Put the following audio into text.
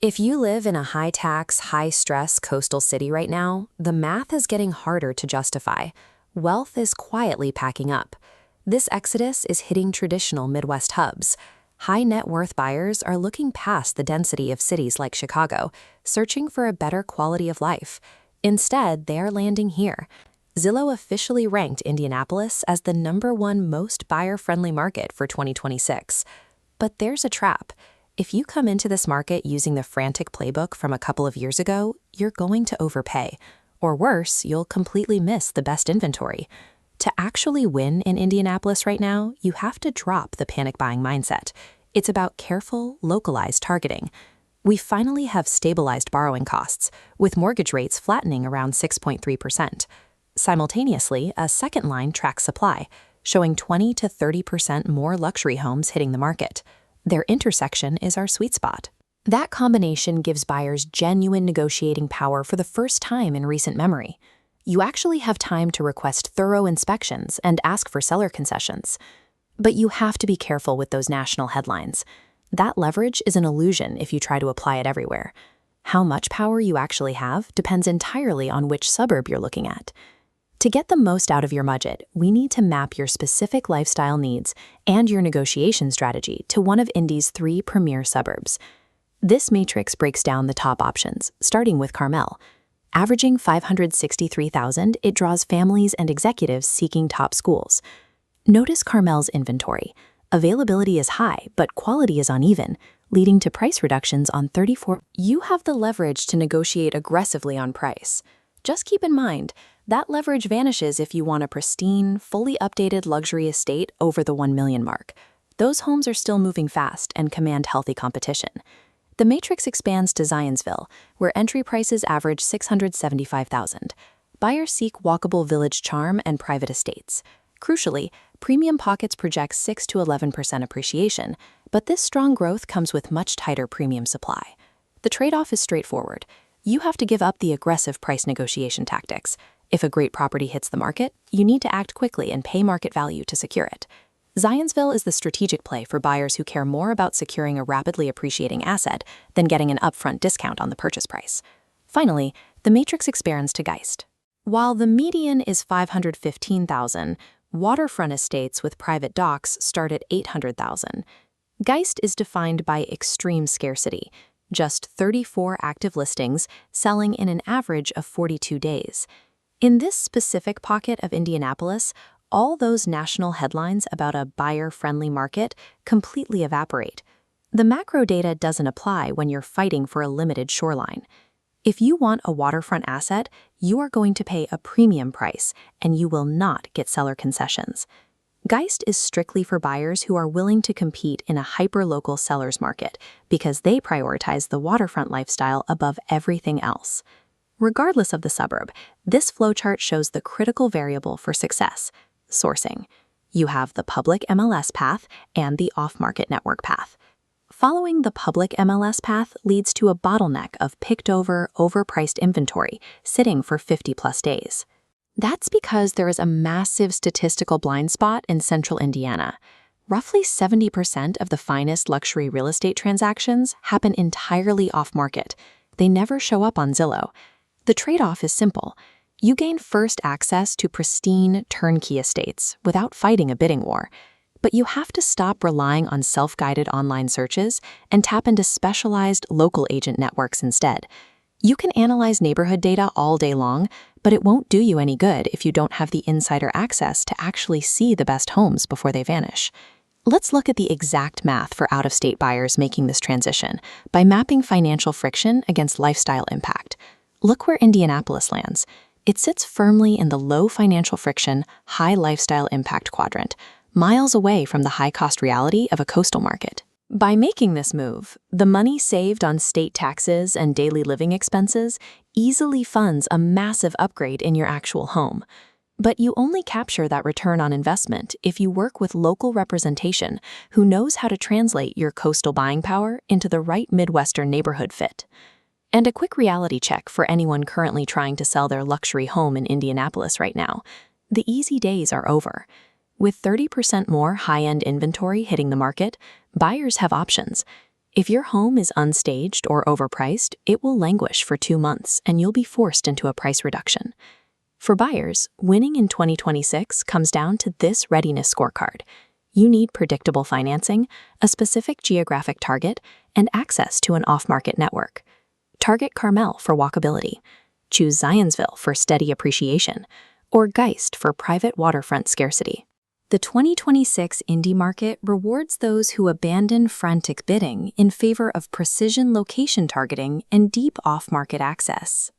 If you live in a high-tax, high-stress coastal city right now, the math is getting harder to justify. Wealth is quietly packing up. This exodus is hitting traditional Midwest hubs. High-net-worth buyers are looking past the density of cities like Chicago, searching for a better quality of life. Instead, they are landing here. Zillow officially ranked Indianapolis as the #1 most buyer-friendly market for 2026. But there's a trap. If you come into this market using the frantic playbook from a couple of years ago, you're going to overpay. Or worse, you'll completely miss the best inventory. To actually win in Indianapolis right now, you have to drop the panic buying mindset. It's about careful, localized targeting. We finally have stabilized borrowing costs, with mortgage rates flattening around 6.3%. Simultaneously, a second line tracks supply, showing 20 to 30% more luxury homes hitting the market. Their intersection is our sweet spot. That combination gives buyers genuine negotiating power for the first time in recent memory. You actually have time to request thorough inspections and ask for seller concessions. But you have to be careful with those national headlines. That leverage is an illusion if you try to apply it everywhere. How much power you actually have depends entirely on which suburb you're looking at. To get the most out of your budget, we need to map your specific lifestyle needs and your negotiation strategy to one of Indy's 3 premier suburbs. This matrix breaks down the top options, starting with Carmel. Averaging $563,000, it draws families and executives seeking top schools. Notice Carmel's inventory. Availability is high, but quality is uneven, leading to price reductions on 34. You have the leverage to negotiate aggressively on price. Just keep in mind, that leverage vanishes if you want a pristine, fully updated luxury estate over the $1 million mark. Those homes are still moving fast and command healthy competition. The matrix expands to Zionsville, where entry prices average $675,000. Buyers seek walkable village charm and private estates. Crucially, Premium Pockets projects 6 to 11% appreciation, but this strong growth comes with much tighter premium supply. The trade-off is straightforward. You have to give up the aggressive price negotiation tactics. If a great property hits the market, you need to act quickly and pay market value to secure it. Zionsville is the strategic play for buyers who care more about securing a rapidly appreciating asset than getting an upfront discount on the purchase price. Finally, the matrix expands to Geist. While the median is $515,000, waterfront estates with private docks start at $800,000. Geist is defined by extreme scarcity, just 34 active listings selling in an average of 42 days. In this specific pocket of Indianapolis, all those national headlines about a buyer-friendly market completely evaporate. The macro data doesn't apply when you're fighting for a limited shoreline. If you want a waterfront asset, you are going to pay a premium price, and you will not get seller concessions. Geist is strictly for buyers who are willing to compete in a hyper-local seller's market because they prioritize the waterfront lifestyle above everything else. Regardless of the suburb, this flowchart shows the critical variable for success: sourcing. You have the public MLS path and the off-market network path. Following the public MLS path leads to a bottleneck of picked-over, overpriced inventory sitting for 50-plus days. That's because there is a massive statistical blind spot in central Indiana. Roughly 70% of the finest luxury real estate transactions happen entirely off-market. They never show up on Zillow. The trade-off is simple. You gain first access to pristine, turnkey estates without fighting a bidding war. But you have to stop relying on self-guided online searches and tap into specialized local agent networks instead. You can analyze neighborhood data all day long, but it won't do you any good if you don't have the insider access to actually see the best homes before they vanish. Let's look at the exact math for out-of-state buyers making this transition by mapping financial friction against lifestyle impact. Look where Indianapolis lands. It sits firmly in the low financial friction, high lifestyle impact quadrant, miles away from the high-cost reality of a coastal market. By making this move, the money saved on state taxes and daily living expenses easily funds a massive upgrade in your actual home. But you only capture that return on investment if you work with local representation who knows how to translate your coastal buying power into the right Midwestern neighborhood fit. And a quick reality check for anyone currently trying to sell their luxury home in Indianapolis right now. The easy days are over. With 30% more high-end inventory hitting the market, buyers have options. If your home is unstaged or overpriced, it will languish for 2 months and you'll be forced into a price reduction. For buyers, winning in 2026 comes down to this readiness scorecard. You need predictable financing, a specific geographic target, and access to an off-market network. Target Carmel for walkability. Choose Zionsville for steady appreciation, or Geist for private waterfront scarcity. The 2026 indie market rewards those who abandon frantic bidding in favor of precision location targeting and deep off-market access.